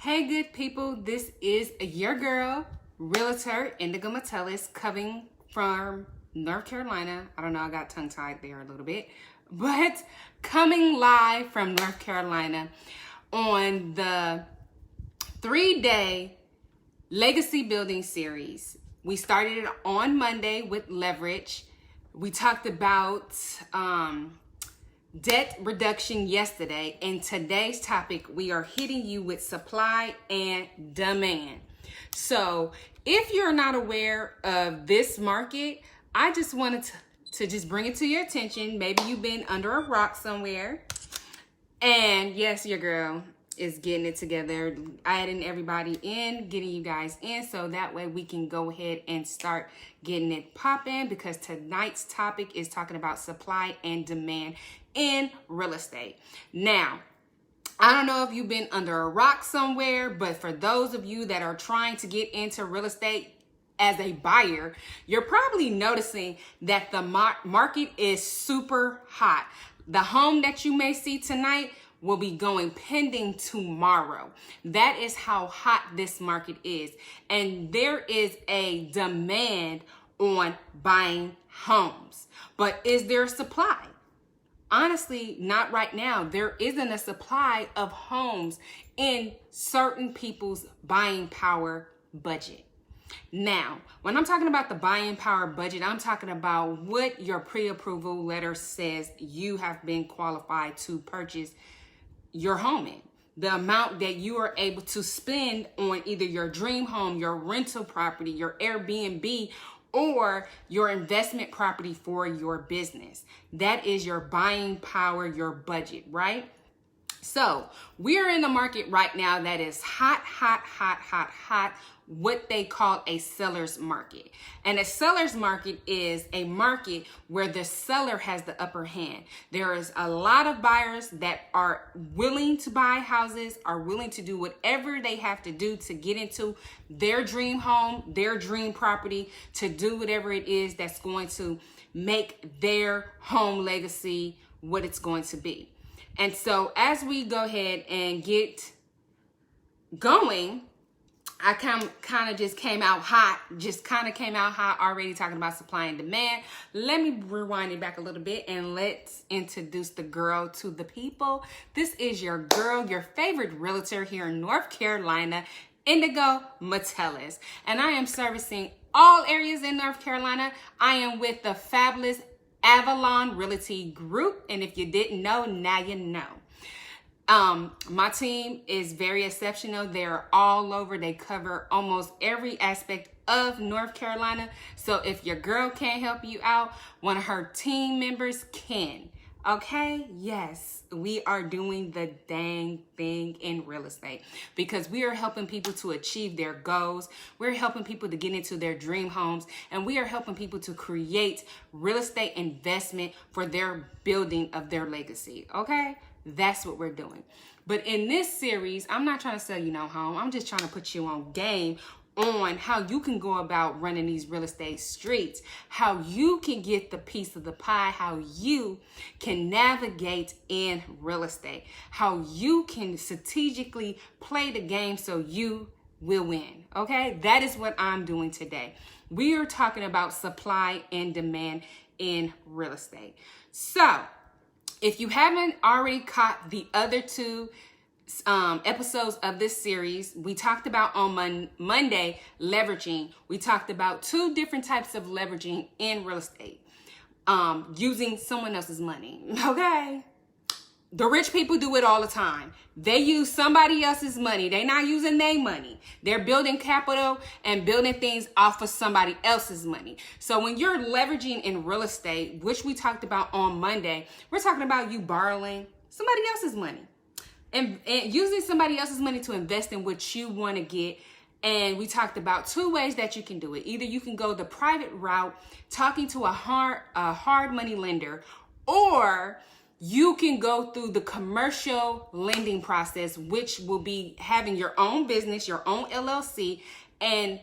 Hey, good people, this is your girl, Realtor Indigo Metellus, coming from North Carolina. I don't know, I got tongue-tied there a little bit, but coming live from North Carolina on the 3-day legacy building series. We started it on Monday with leverage. We talked about debt reduction yesterday, and today's topic, we are hitting you with supply and demand. So if you're not aware of this market, I just wanted to just bring it to your attention. Maybe you've been under a rock somewhere, and yes, your girl is getting it together, adding everybody in, getting you guys in, so that way we can go ahead and start getting it popping, because tonight's topic is talking about supply and demand in real estate. Now, I don't know if you've been under a rock somewhere, but for those of you that are trying to get into real estate as a buyer, you're probably noticing that the market is super hot. The home that you may see tonight will be going pending tomorrow. That is how hot this market is. And there is a demand on buying homes. But is there supply? Honestly, not right now. There isn't a supply of homes in certain people's buying power budget. Now, when I'm talking about the buying power budget, I'm talking about what your pre-approval letter says you have been qualified to purchase your home in. The amount that you are able to spend on either your dream home, your rental property, your Airbnb, or your investment property for your business. That is your buying power, your budget, right? So we're in the market right now that is hot, what they call a seller's market. And a seller's market is a market where the seller has the upper hand. There is a lot of buyers that are willing to buy houses, are willing to do whatever they have to do to get into their dream home, their dream property, to do whatever it is that's going to make their home legacy what it's going to be. And so as we go ahead and get going, I kind of just came out hot already talking about supply and demand. Let me rewind it back a little bit and let's introduce the girl to the people. This is your girl, your favorite realtor here in North Carolina, Indigo Metellus. And I am servicing all areas in North Carolina. I am with the fabulous Avalon Realty Group. And if you didn't know, now you know. My team is very exceptional. They're all over. They cover almost every aspect of North Carolina. So if your girl can't help you out, one of her team members can. Okay? Yes, we are doing the dang thing in real estate, because we are helping people to achieve their goals. We're helping people to get into their dream homes, and we are helping people to create real estate investment for their building of their legacy. Okay? That's what we're doing. But in this series, I'm not trying to sell you no home. I'm just trying to put you on game on how you can go about running these real estate streets, how you can get the piece of the pie, how you can navigate in real estate, how you can strategically play the game so you will win. Okay? That is what I'm doing today. We are talking about supply and demand in real estate. So if you haven't already caught the other two episodes of this series, we talked about on Monday leveraging. We talked about two different types of leveraging in real estate, using someone else's money. Okay? The rich people do it all the time. They use somebody else's money. They're not using their money. They're building capital and building things off of somebody else's money. So when you're leveraging in real estate, which we talked about on Monday, we're talking about you borrowing somebody else's money and using somebody else's money to invest in what you want to get. And we talked about two ways that you can do it. Either you can go the private route, talking to a hard money lender, or you can go through the commercial lending process, which will be having your own business, your own LLC, and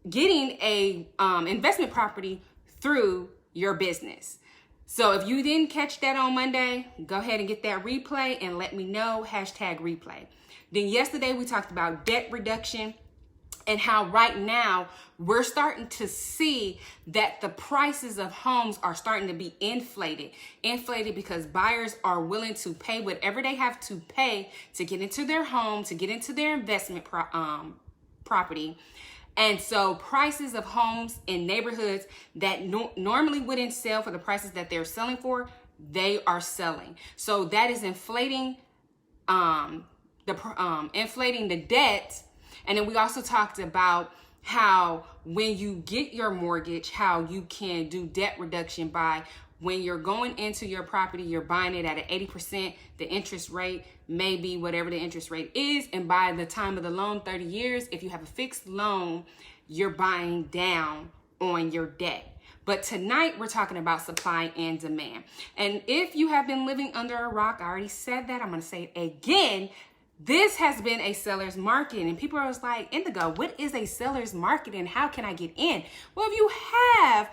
getting a investment property through your business. So if you didn't catch that on Monday, go ahead and get that replay and let me know, #replay. Then yesterday we talked about debt reduction and how right now we're starting to see that the prices of homes are starting to be inflated. Inflated because buyers are willing to pay whatever they have to pay to get into their home, to get into their investment property. And so prices of homes in neighborhoods that normally wouldn't sell for the prices that they're selling for, they are selling. So that is inflating inflating the debt. And then we also talked about how when you get your mortgage, how you can do debt reduction by when you're going into your property, you're buying it at an 80%, the interest rate may be whatever the interest rate is. And by the time of the loan, 30 years, if you have a fixed loan, you're buying down on your debt. But tonight we're talking about supply and demand. And if you have been living under a rock, I already said that, I'm going to say it again. This has been a seller's market, and people are like, Indigo, what is a seller's market and how can I get in? Well, if you have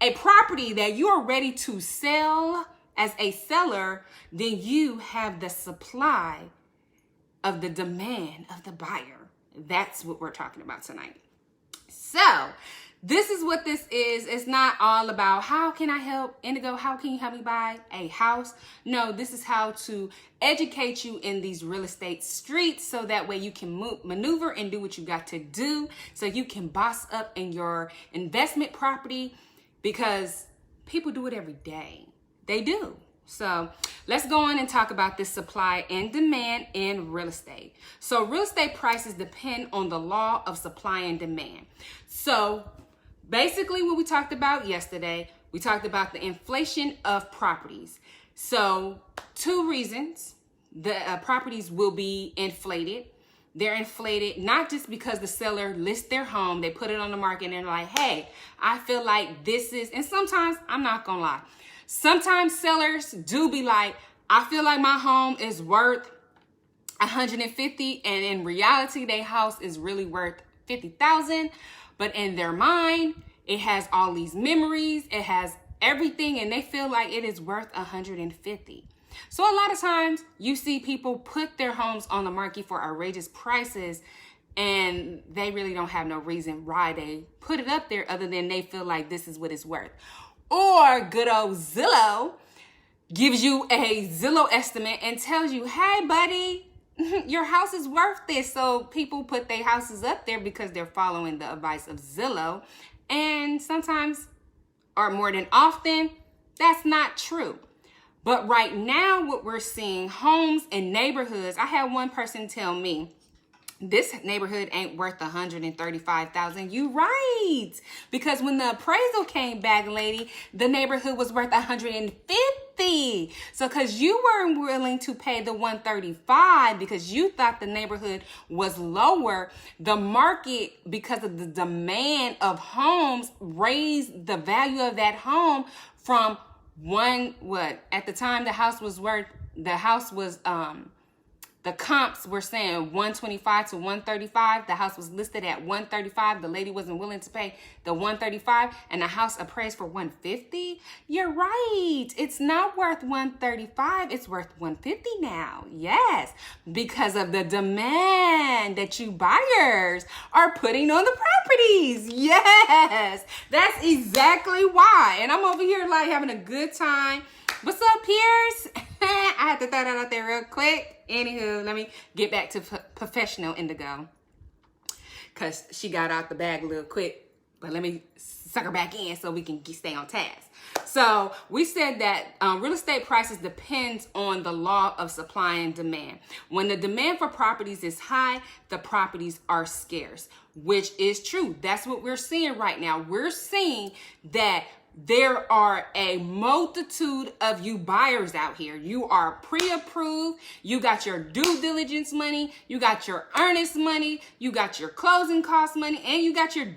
a property that you are ready to sell as a seller, then you have the supply of the demand of the buyer. That's what we're talking about tonight. So this is what this is. It's not all about how can I help, Indigo, how can you help me buy a house? No, this is how to educate you in these real estate streets so that way you can maneuver and do what you got to do so you can boss up in your investment property, because people do it every day. They do. So let's go on and talk about this supply and demand in real estate. So real estate prices depend on the law of supply and demand. So basically what we talked about yesterday, we talked about the inflation of properties. So 2 reasons the properties will be inflated. They're inflated not just because the seller lists their home, they put it on the market and they're like, hey, I feel like this is, and sometimes, I'm not gonna lie, sometimes sellers do be like, I feel like my home is worth 150, and in reality, their house is really worth 50,000. But in their mind, it has all these memories, it has everything, and they feel like it is worth 150. So a lot of times you see people put their homes on the market for outrageous prices, and they really don't have no reason why they put it up there other than they feel like this is what it's worth. Or good old Zillow gives you a Zillow estimate and tells you, hey, buddy, your house is worth this. So people put their houses up there because they're following the advice of Zillow. And sometimes, or more than often, that's not true. But right now, what we're seeing, homes in neighborhoods, I had one person tell me, this neighborhood ain't worth 135,000. You right. Because when the appraisal came back, lady, the neighborhood was worth 150. So because you weren't willing to pay the 135 because you thought the neighborhood was lower, the market, because of the demand of homes, raised the value of that home from at the time the house was, the comps were saying 125 to 135. The house was listed at 135. The lady wasn't willing to pay the 135, and the house appraised for 150. You're right. It's not worth 135. It's worth 150 now. Yes, because of the demand that you buyers are putting on the properties. Yes, that's exactly why. And I'm over here like having a good time. What's up, Pierce? I had to throw that out there real quick. Anywho, let me get back to professional Indigo, because she got out the bag a little quick. But let me suck her back in so we can stay on task. So we said that real estate prices depends on the law of supply and demand. When the demand for properties is high, the properties are scarce, which is true. That's what we're seeing right now. We're seeing that there are a multitude of you buyers out here. You are pre-approved. You got your due diligence money. You got your earnest money. You got your closing cost money, and you got your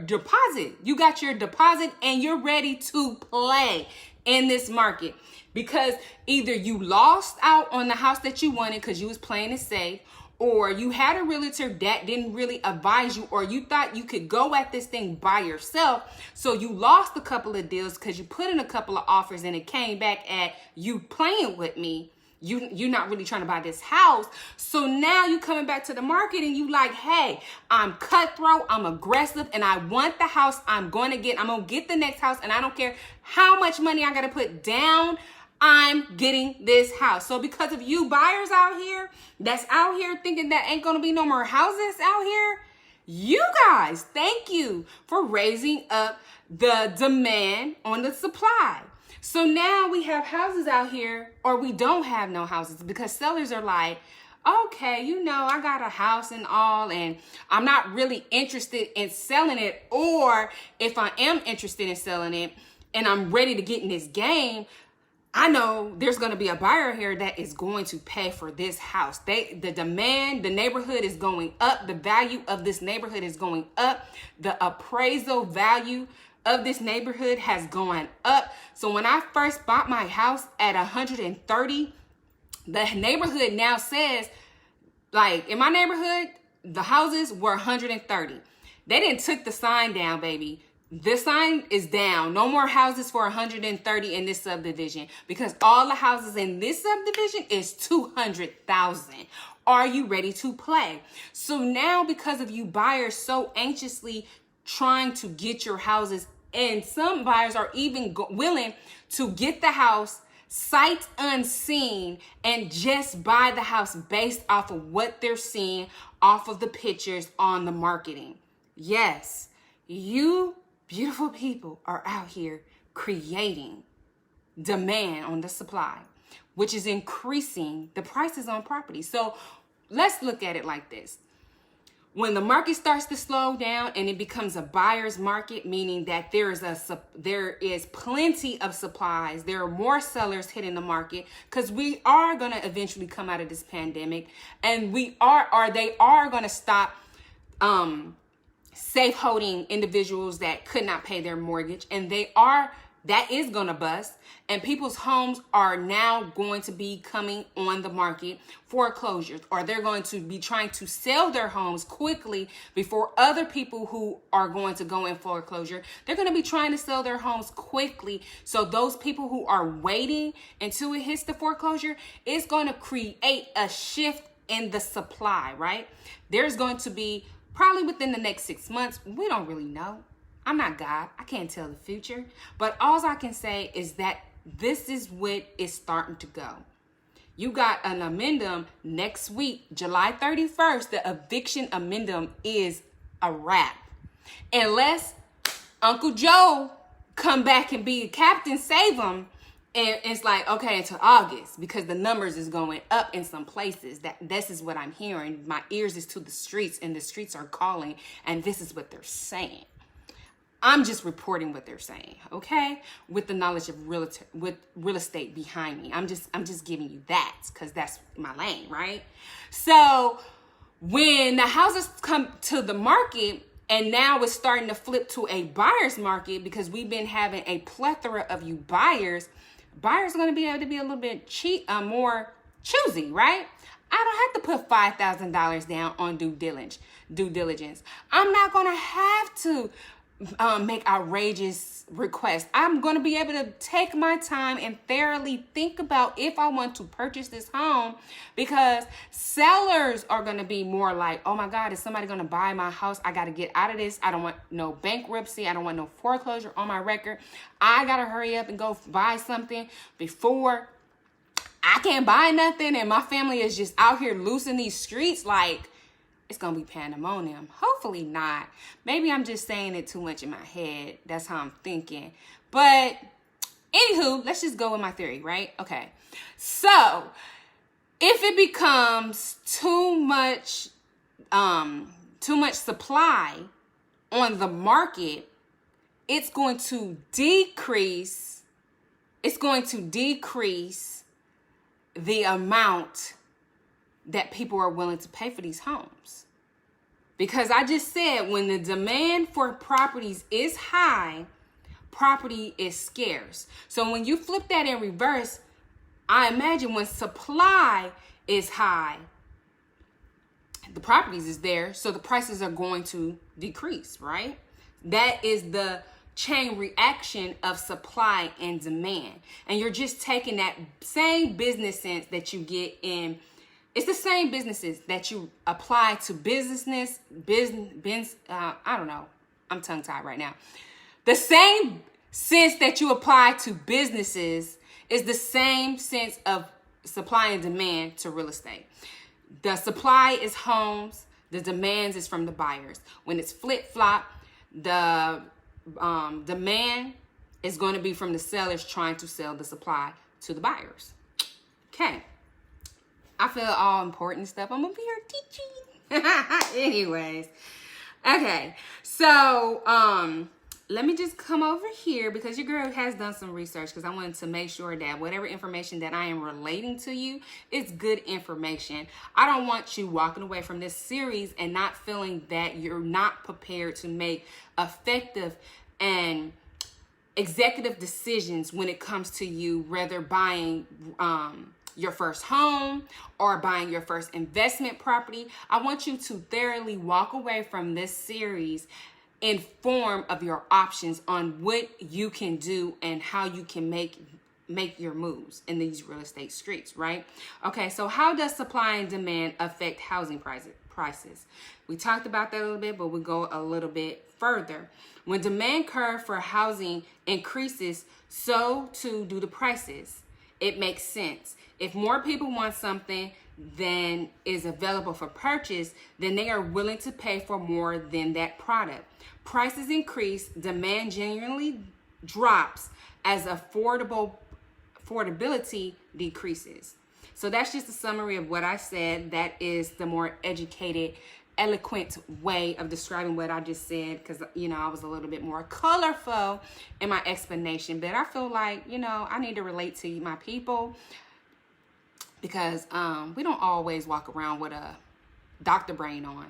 deposit. You got your deposit, and you're ready to play. in this market, because either you lost out on the house that you wanted because you was playing it safe, or you had a realtor that didn't really advise you, or you thought you could go at this thing by yourself. So you lost a couple of deals because you put in a couple of offers and it came back at you playing with me. You're not really trying to buy this house. So now you coming back to the market and you like, hey, I'm cutthroat, I'm aggressive, and I want the house I'm going to get. I'm going to get the next house, and I don't care how much money I got to put down. I'm getting this house. So because of you buyers out here that's out here thinking that ain't going to be no more houses out here, you guys, thank you for raising up the demand on the supply. So now we have houses out here, or we don't have no houses, because sellers are like, okay, you know, I got a house and all, and I'm not really interested in selling it. Or if I am interested in selling it and I'm ready to get in this game, I know there's going to be a buyer here that is going to pay for this house. The demand, the neighborhood is going up. The value of this neighborhood is going up. The appraisal value of this neighborhood has gone up. So when I first bought my house at 130, the neighborhood now says, like in my neighborhood, the houses were 130. They didn't took the sign down, baby. The sign is down. No more houses for 130 in this subdivision, because all the houses in this subdivision is 200,000. Are you ready to play? So now, because of you buyers so anxiously trying to get your houses, and some buyers are even willing to get the house sight unseen and just buy the house based off of what they're seeing off of the pictures on the marketing. Yes, you beautiful people are out here creating demand on the supply, which is increasing the prices on property. So let's look at it like this. When the market starts to slow down and it becomes a buyer's market, meaning that there is plenty of supplies, there are more sellers hitting the market, because we are going to eventually come out of this pandemic, and they are going to stop safe holding individuals that could not pay their mortgage, and that is going to bust, and people's homes are now going to be coming on the market foreclosures, or they're going to be trying to sell their homes quickly before other people who are going to go in foreclosure. They're going to be trying to sell their homes quickly. So those people who are waiting until it hits the foreclosure, it's going to create a shift in the supply, right? There's going to be probably within the next 6 months. We don't really know. I'm not God. I can't tell the future. But all I can say is that this is what is starting to go. You got an amendum next week, July 31st. The eviction amendum is a wrap. Unless Uncle Joe come back and be a captain, save him. And it's like, okay, until August, because the numbers is going up in some places. This is what I'm hearing. My ears is to the streets, and the streets are calling, and this is what they're saying. I'm just reporting what they're saying, okay? With the knowledge of real estate behind me. I'm just giving you that, because that's my lane, right? So when the houses come to the market, and now it's starting to flip to a buyer's market, because we've been having a plethora of you buyers are going to be able to be a little bit more choosy, right? I don't have to put $5,000 down on due diligence. I'm not going to have to make outrageous requests. I'm going to be able to take my time and thoroughly think about if I want to purchase this home, because sellers are going to be more like, oh my God, is somebody going to buy my house? I got to get out of this. I don't want no bankruptcy. I don't want no foreclosure on my record. I got to hurry up and go buy something before I can't buy nothing, and my family is just out here loose in these streets. Like, it's going to be pandemonium. Hopefully not. Maybe I'm just saying it too much in my head. That's how I'm thinking. But anywho, let's just go with my theory, right? Okay. So if it becomes too much supply on the market, it's going to decrease the amount that people are willing to pay for these homes. Because I just said, when the demand for properties is high, property is scarce. So when you flip that in reverse, I imagine when supply is high, the properties is there, so the prices are going to decrease, right? That is the chain reaction of supply and demand. And you're just taking that same business sense that you get in, it's the same businesses that you apply to I don't know, I'm tongue tied right now. The same sense that you apply to businesses is the same sense of supply and demand to real estate. The supply is homes, the demands is from the buyers. When it's flip-flop, the demand is going to be from the sellers trying to sell the supply to the buyers. Okay. I feel all important stuff. I'm going to be here teaching. Anyways. Okay. So, let me just come over here because your girl has done some research because I wanted to make sure that whatever information that I am relating to you is good information. I don't want you walking away from this series and not feeling that you're not prepared to make effective and executive decisions when it comes to you, whether buying your first home or buying your first investment property. I want you to thoroughly walk away from this series informed of your options on what you can do and how you can make your moves in these real estate streets, right? Okay, so how does supply and demand affect housing prices? We talked about that a little bit, but we'll go a little bit further. When demand curve for housing increases, so too do the prices. It makes sense. If more people want something than is available for purchase, then they are willing to pay for more than that product. Prices increase, demand generally drops as affordability decreases. So that's just a summary of what I said. That is the more educated, eloquent way of describing what I just said, because, I was a little bit more colorful in my explanation, but I feel like, I need to relate to my people because we don't always walk around with a doctor brain on,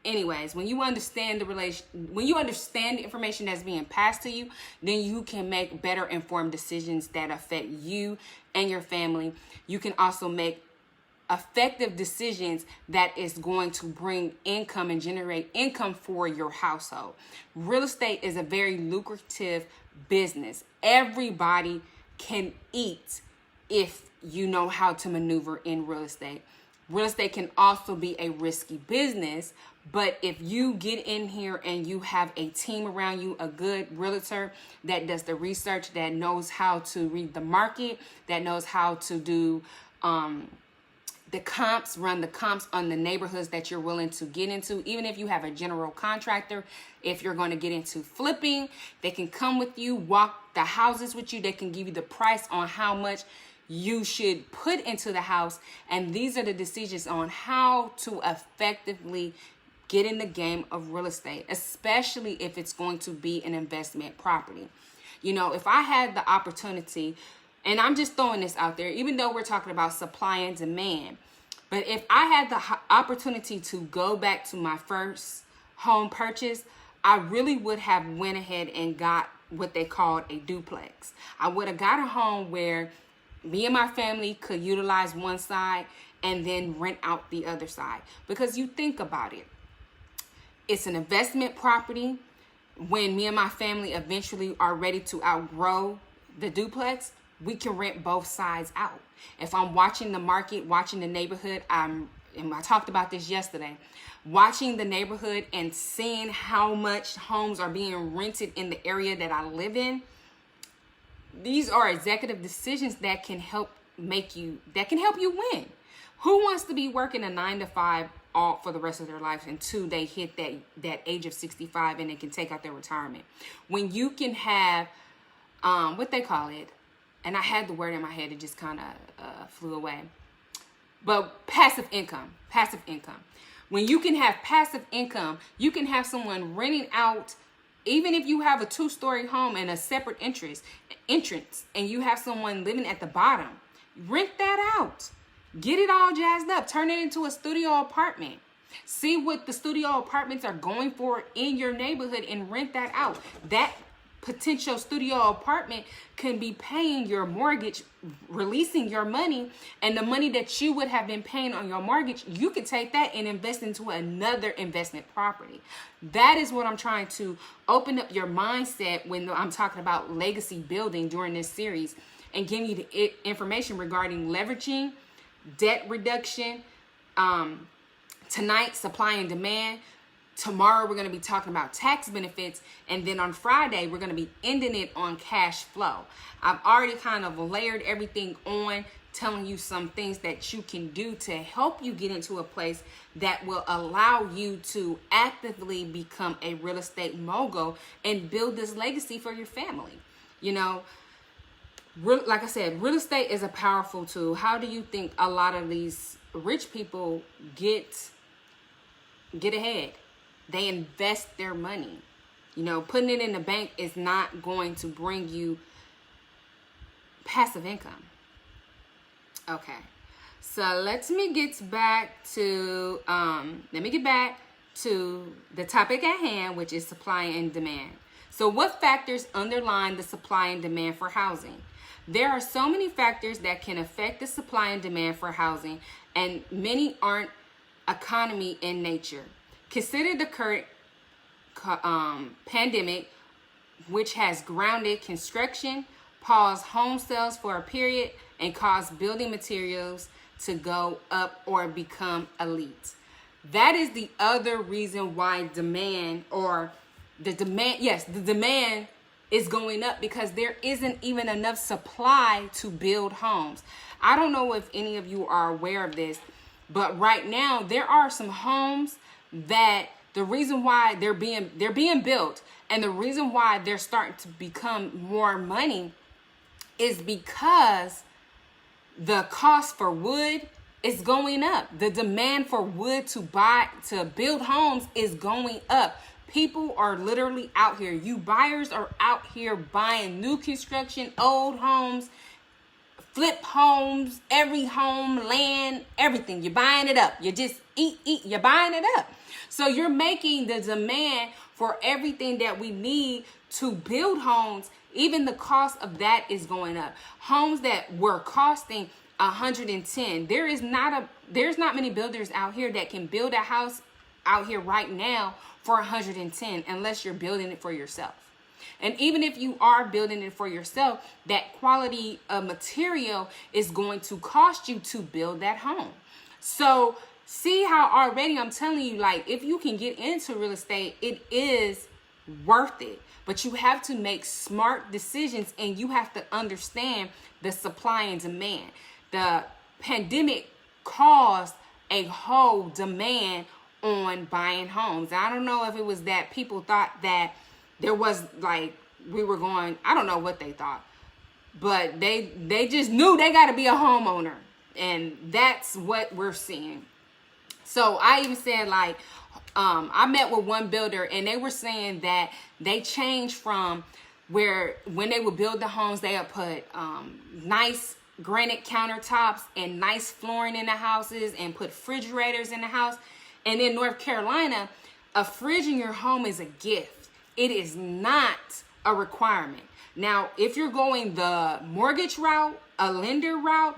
Anyways, when you understand when you understand the information that's being passed to you, then you can make better informed decisions that affect you and your family. You can also make effective decisions that is going to bring income and generate income for your household. Real estate is a very lucrative business. Everybody can eat if you know how to maneuver in real estate. Real estate can also be a risky business, but if you get in here and you have a team around you, a good realtor that does the research, that knows how to read the market, that knows how to do the comps, run the comps on the neighborhoods that you're willing to get into. Even if you have a general contractor, if you're going to get into flipping, they can come with you, walk the houses with you. They can give you the price on how much you should put into the house. And these are the decisions on how to effectively get in the game of real estate, especially if it's going to be an investment property. If I had the opportunity, and I'm just throwing this out there, even though we're talking about supply and demand, but if I had the opportunity to go back to my first home purchase, I really would have went ahead and got what they called a duplex. I would have got a home where me and my family could utilize one side and then rent out the other side. Because you think about it, it's an investment property. When me and my family eventually are ready to outgrow the duplex, we can rent both sides out. If I'm watching the market, watching the neighborhood, and I talked about this yesterday, watching the neighborhood and seeing how much homes are being rented in the area that I live in, these are executive decisions that can help you win. Who wants to be working a 9-to-5 all for the rest of their life until they hit that age of 65 and they can take out their retirement? When you can have what they call it, and I had the word in my head, it just kind of flew away, but passive income. When you can have passive income, you can have someone renting out. Even if you have a 2-story home and a separate entrance, and you have someone living at the bottom, rent that out. Get it all jazzed up. Turn it into a studio apartment. See what the studio apartments are going for in your neighborhood and rent that out. That potential studio apartment can be paying your mortgage, releasing your money, and the money that you would have been paying on your mortgage, you could take that and invest into another investment property. That is what I'm trying to open up your mindset when I'm talking about legacy building during this series, and giving you the information regarding leveraging, debt reduction. Tonight, supply and demand. Tomorrow, we're going to be talking about tax benefits. And then on Friday, we're going to be ending it on cash flow. I've already kind of layered everything on, telling you some things that you can do to help you get into a place that will allow you to actively become a real estate mogul and build this legacy for your family. You know, like I said, real estate is a powerful tool. How do you think a lot of these rich people get ahead? They invest their money. You know, putting it in the bank is not going to bring you passive income. Okay, so let me get back to the topic at hand, which is supply and demand. So what factors underline the supply and demand for housing? There are so many factors that can affect the supply and demand for housing, and many aren't economy in nature. Consider the current pandemic, which has grounded construction, paused home sales for a period, and caused building materials to go up or become elite. That is the other reason why the demand is going up, because there isn't even enough supply to build homes. I don't know if any of you are aware of this, but right now there are some homes that the reason why they're being built, and the reason why they're starting to become more money, is because the cost for wood is going up. The demand for wood to build homes is going up. People are literally out here. You buyers are out here buying new construction, old homes, flip homes, every home, land, everything. You're buying it up. You just you're buying it up. So you're making the demand for everything that we need to build homes. Even the cost of that is going up. Homes that were costing 110. There's not many builders out here that can build a house out here right now for 110, unless you're building it for yourself. And even if you are building it for yourself, that quality of material is going to cost you to build that home. So see how already I'm telling you, like, if you can get into real estate, it is worth it. But you have to make smart decisions, and you have to understand the supply and demand. The pandemic caused a whole demand on buying homes. I don't know if it was that people thought that there was, like, we were going, I don't know what they thought, but they just knew they got to be a homeowner, and that's what we're seeing. So I even said, like, I met with one builder, and they were saying that they changed from where when they would build the homes, they would put nice granite countertops and nice flooring in the houses and put refrigerators in the house. And in North Carolina, a fridge in your home is a gift. It is not a requirement. Now, if you're going the mortgage route, a lender route,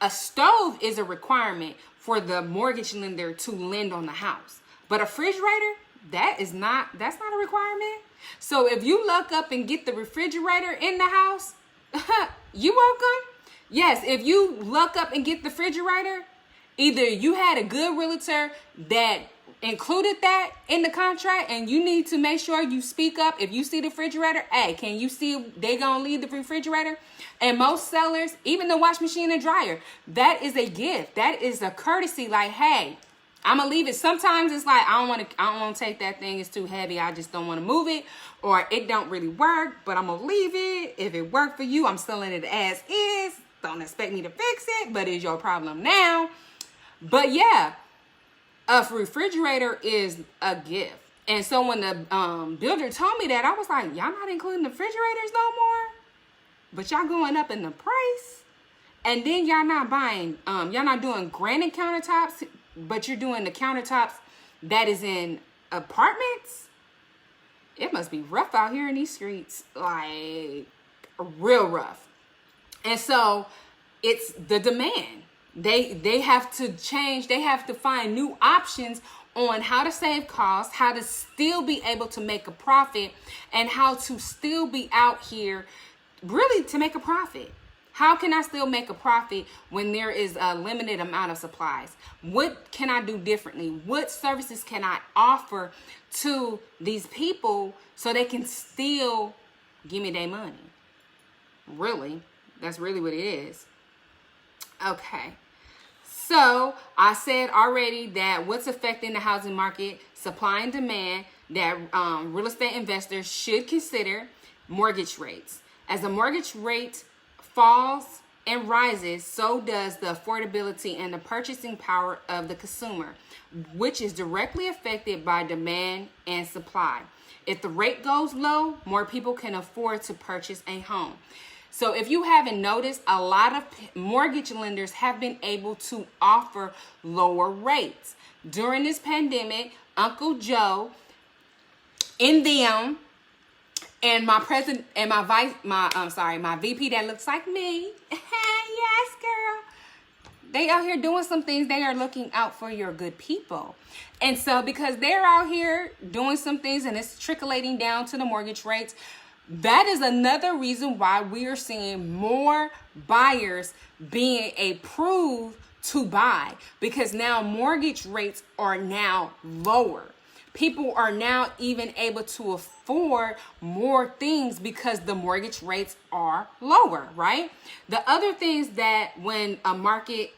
a stove is a requirement for the mortgage lender to lend on the house. But a refrigerator, that's not a requirement. So if you luck up and get the refrigerator in the house, you welcome. Yes, if you luck up and get the refrigerator, either you had a good realtor that included that in the contract, and you need to make sure you speak up. If you see the refrigerator, hey, can you see they gonna leave the refrigerator? And most sellers, even the wash machine and dryer, that is a gift. That is a courtesy. Like, hey, I'm gonna leave it. Sometimes it's like, I don't want to take that thing. It's too heavy. I just don't want to move it, or it don't really work, but I'm gonna leave it. If it worked for you, I'm selling it as is. Don't expect me to fix it, but it's your problem now. But yeah, a refrigerator is a gift. And so when the builder told me that, I was like, y'all not including the refrigerators no more? But y'all going up in the price? And then y'all not buying, y'all not doing granite countertops, but you're doing the countertops that is in apartments? it must be rough out here in these streets, like real rough. And so it's the demand. They have to change. They have to find new options on how to save costs, how to still be able to make a profit, and how to still be out here really to make a profit. How can I still make a profit when there is a limited amount of supplies? What can I do differently? What services can I offer to these people so they can still give me their money? Really, that's really what it is. Okay. So I said already that what's affecting the housing market, supply and demand, that real estate investors should consider mortgage rates. As the mortgage rate falls and rises, so does the affordability and the purchasing power of the consumer, which is directly affected by demand and supply. If the rate goes low, more people can afford to purchase a home. So if you haven't noticed, a lot of mortgage lenders have been able to offer lower rates. During this pandemic, Uncle Joe and them and my president and my VP that looks like me. Yes, girl. They out here doing some things. They are looking out for your good people. And so because they're out here doing some things and it's trickling down to the mortgage rates, that is another reason why we are seeing more buyers being approved to buy, because now mortgage rates are now lower. People are now even able to afford more things because the mortgage rates are lower, right? The other things that when a market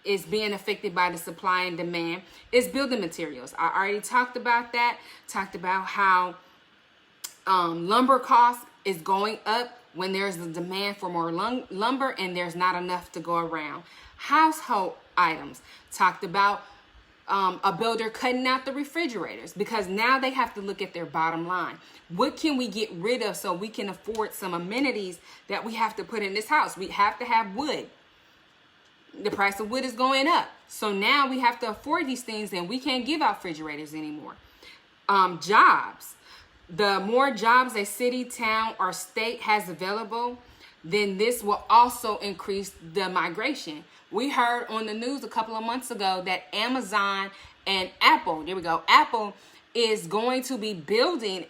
is being affected by the supply and demand is building materials. I already talked about that, talked about how lumber cost is going up when there's a demand for more lumber and there's not enough to go around. Household items, talked about a builder cutting out the refrigerators because now they have to look at their bottom line. What can we get rid of so we can afford some amenities that we have to put in this house? We have to have wood. The price of wood is going up. So now we have to afford these things and we can't give out refrigerators anymore. Jobs. The more jobs a city, town, or state has available, then this will also increase the migration. We heard on the news a couple of months ago that Amazon and Apple, Apple is going to be building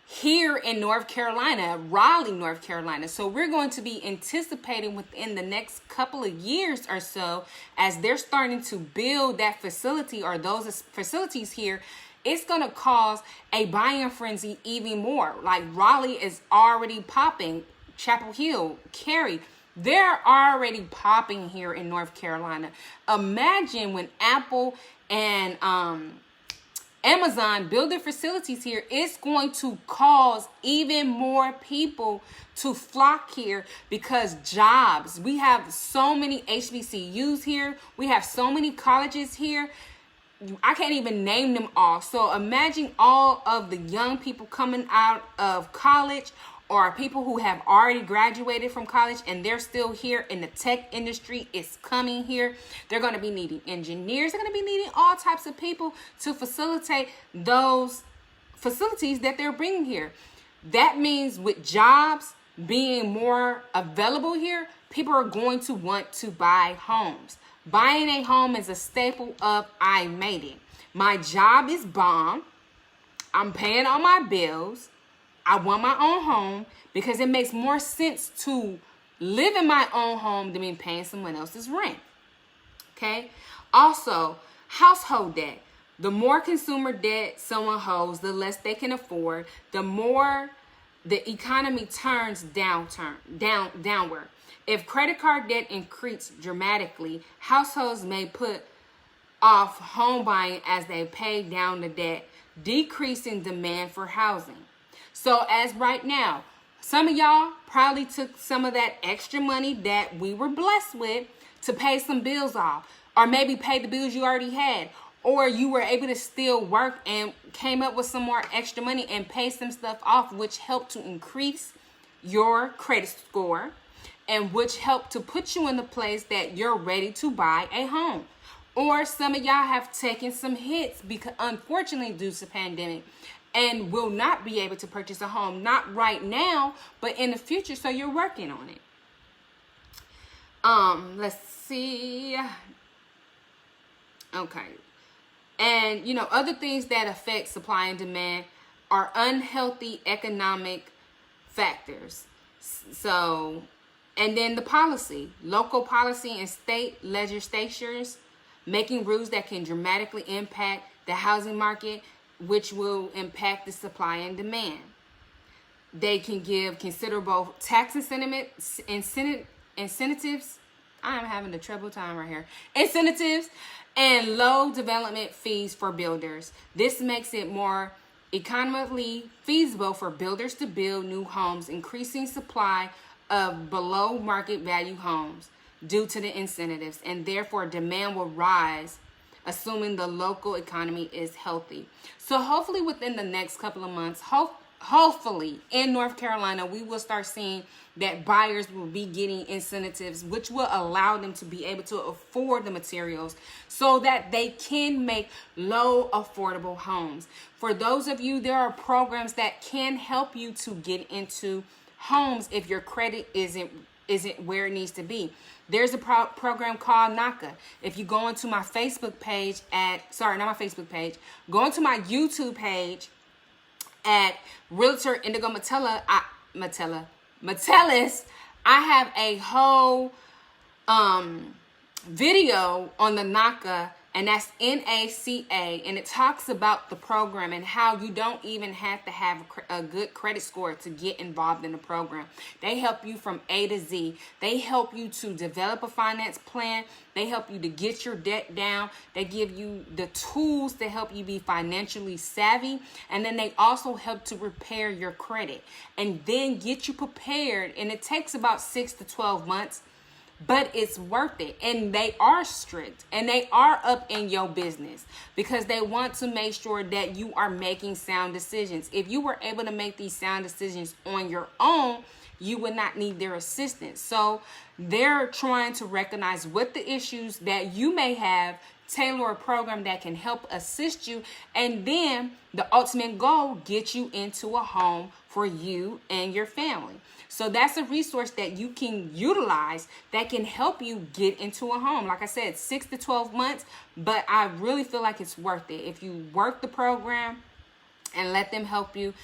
here in North Carolina, Raleigh, North Carolina. So we're going to be anticipating within the next couple of years or so, as they're starting to build that facility or those facilities here, it's going to cause a buying frenzy even more. Like Raleigh is already popping, Chapel Hill, Cary, they're already popping here in North Carolina. Imagine when Apple and Amazon build their facilities here, it's going to cause even more people to flock here because jobs. We have so many HBCUs here. We have so many colleges here. I can't even name them all. So imagine all of the young people coming out of college or people who have already graduated from college and they're still here in the tech industry is coming here. They're going to be needing engineers. They're going to be needing all types of people to facilitate those facilities that they're bringing here. That means with jobs being more available here, people are going to want to buy homes. Buying a home is a staple of I made it. My job is bomb. I'm paying all my bills. I want my own home because it makes more sense to live in my own home than me paying someone else's rent. Okay. Also, household debt. The more consumer debt someone holds, the less they can afford, the more the economy turns downward. If credit card debt increased dramatically, households may put off home buying as they pay down the debt, decreasing demand for housing. So as right now, some of y'all probably took some of that extra money that we were blessed with to pay some bills off, or maybe pay the bills you already had, or you were able to still work and came up with some more extra money and pay some stuff off, which helped to increase your credit score and which helped to put you in the place that you're ready to buy a home. Or some of y'all have taken some hits because unfortunately due to the pandemic and will not be able to purchase a home. Not right now, but in the future. So you're working on it. Let's see. Okay. And, you know, other things that affect supply and demand are unhealthy economic factors. So, and then the policy, local policy and state legislatures making rules that can dramatically impact the housing market, which will impact the supply and demand. They can give considerable tax incentives. I'm having a trouble time right here. Incentives and low development fees for builders. This makes it more economically feasible for builders to build new homes, increasing supply of below market value homes due to the incentives, and therefore demand will rise, assuming the local economy is healthy. So hopefully within the next couple of months, hopefully in North Carolina, we will start seeing that buyers will be getting incentives, which will allow them to be able to afford the materials so that they can make low affordable homes. For those of you, there are programs that can help you to get into homes if your credit isn't where it needs to be. There's a program called NACA. If you go into my Facebook page go into my YouTube page at Realtor Indigo Metellus, I have a whole video on the NACA, and that's NACA, and it talks about the program and how you don't even have to have a good credit score to get involved in the program. They help you from A to Z. They help you to develop a finance plan. They help you to get your debt down. They give you the tools to help you be financially savvy. And then they also help to repair your credit and then get you prepared. And it takes about 6 to 12 months. But it's worth it. And they are strict and they are up in your business because they want to make sure that you are making sound decisions. If you were able to make these sound decisions on your own, you would not need their assistance. So they're trying to recognize what the issues that you may have, tailor a program that can help assist you, and then the ultimate goal, get you into a home for you and your family. So that's a resource that you can utilize that can help you get into a home. Like I said, 6 to 12 months, but I really feel like it's worth it. If you work the program and let them help you,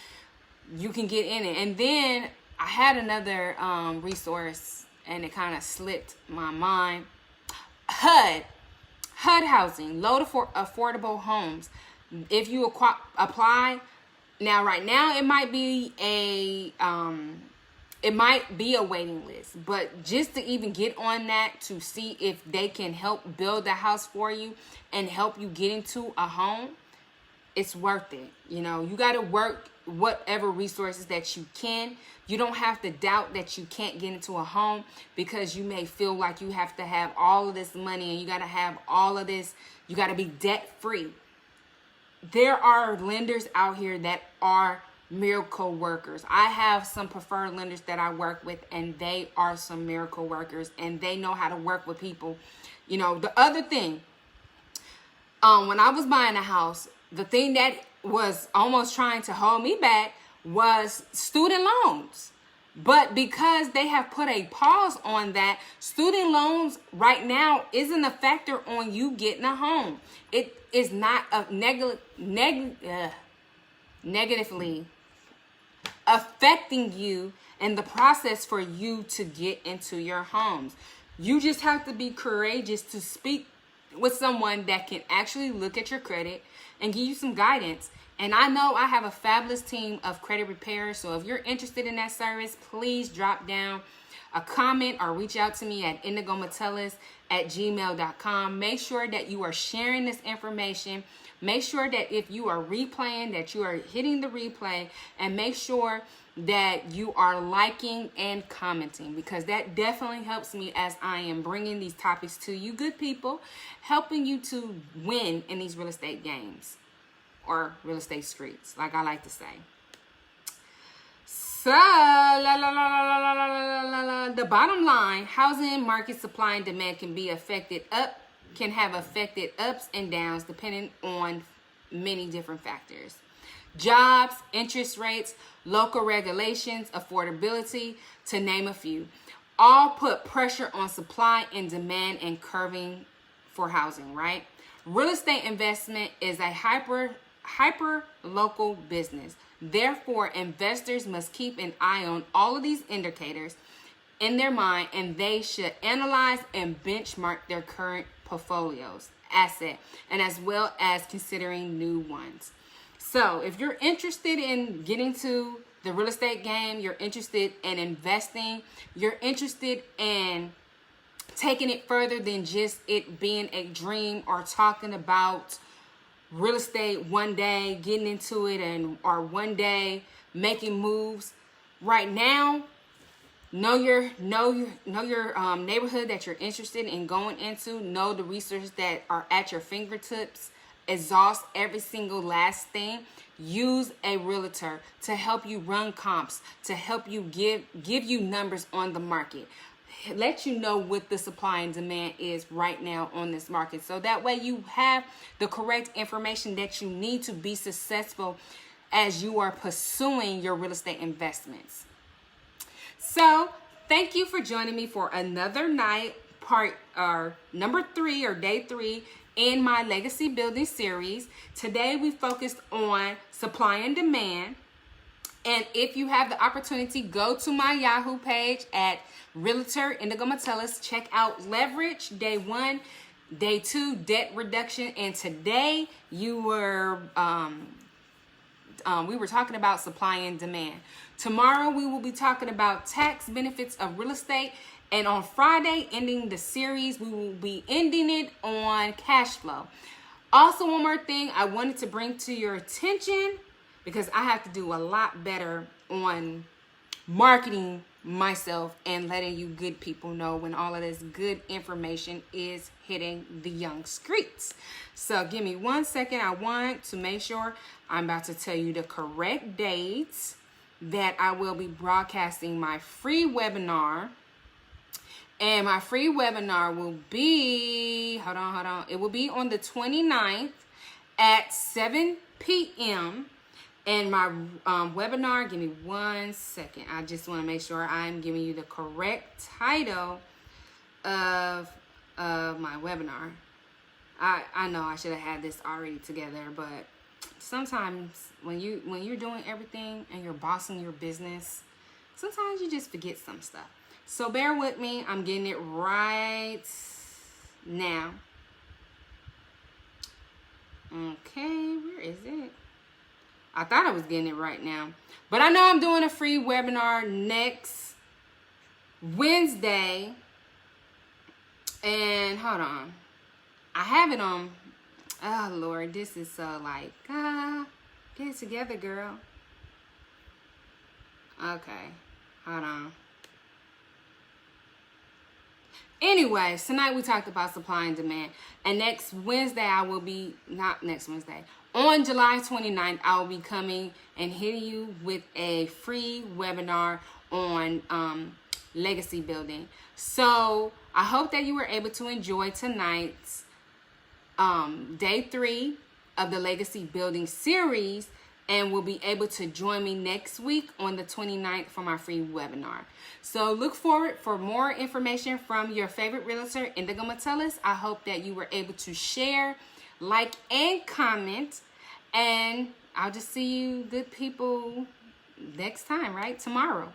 you can get in it. And then I had another resource and it kind of slipped my mind. HUD housing, low to affordable homes. If you apply, now right now it might be a waiting list, but just to even get on that to see if they can help build a house for you and help you get into a home, it's worth it. You know, you got to work whatever resources that you can. You don't have to doubt that you can't get into a home because you may feel like you have to have all of this money and you got to have all of this. You got to be debt free. There are lenders out here that are miracle workers. I have some preferred lenders that I work with, and they are some miracle workers, and they know how to work with people. You know, the other thing, when I was buying a house, the thing that was almost trying to hold me back was student loans. But because they have put a pause on that, student loans right now isn't a factor on you getting a home. It is not negatively affecting you and the process for you to get into your homes. You just have to be courageous to speak with someone that can actually look at your credit and give you some guidance. And I know I have a fabulous team of credit repairers. So if you're interested in that service, please drop down a comment or reach out to me at indigometellus@gmail.com. Make sure that you are sharing this information. Make sure that if you are replaying, that you are hitting the replay, and make sure that you are liking and commenting, because that definitely helps me as I am bringing these topics to you good people, helping you to win in these real estate games or real estate streets, like I like to say. So, the bottom line, housing market supply and demand can be affected up can have affected ups and downs depending on many different factors. Jobs, interest rates, local regulations, affordability, to name a few, all put pressure on supply and demand and curbing for housing, right? Real estate investment is a hyper local business. Therefore, investors must keep an eye on all of these indicators in their mind, and they should analyze and benchmark their current portfolios, asset, and as well as considering new ones. So if you're interested in getting to the real estate game, you're interested in investing, you're interested in taking it further than just it being a dream or talking about real estate one day, getting into it, or one day making moves. Right now, know your neighborhood that you're interested in going into. Know the resources that are at your fingertips. Exhaust every single last thing. Use a realtor to help you run comps, to help you give you numbers on the market. Let you know what the supply and demand is right now on this market. So that way you have the correct information that you need to be successful as you are pursuing your real estate investments. So thank you for joining me for another night, number 3 or day 3 in my legacy building series. Today we focused on supply and demand. And if you have the opportunity, go to my Yahoo page at Realtor Indigo Metellus. Check out leverage, day 1, day 2, debt reduction. And today we were talking about supply and demand. Tomorrow we will be talking about tax benefits of real estate. And on Friday, ending the series, we will be ending it on cash flow. Also, one more thing I wanted to bring to your attention, because I have to do a lot better on marketing myself and letting you good people know when all of this good information is hitting the young streets. So give me 1 second. I want to make sure I'm about to tell you the correct dates that I will be broadcasting my free webinar. And my free webinar will be, hold on. It will be on the 29th at 7 p.m. And my webinar, give me 1 second. I just want to make sure I'm giving you the correct title of my webinar. I know I should have had this already together, but sometimes when you're doing everything and you're bossing your business, sometimes you just forget some stuff. So bear with me. I'm getting it right now. Okay, where is it? I thought I was getting it right now. But I know I'm doing a free webinar next Wednesday. And hold on. I have it on. Oh, Lord. This is so like, get it together, girl. Okay. Hold on. Anyways, tonight we talked about supply and demand. And next Wednesday, on July 29th, I will be coming and hitting you with a free webinar on legacy building. So I hope that you were able to enjoy tonight's day 3 of the legacy building series, and will be able to join me next week on the 29th for my free webinar. So look forward for more information from your favorite realtor, Indigo Metellus. I hope that you were able to share, like, and comment. And I'll just see you good people next time, right? Tomorrow.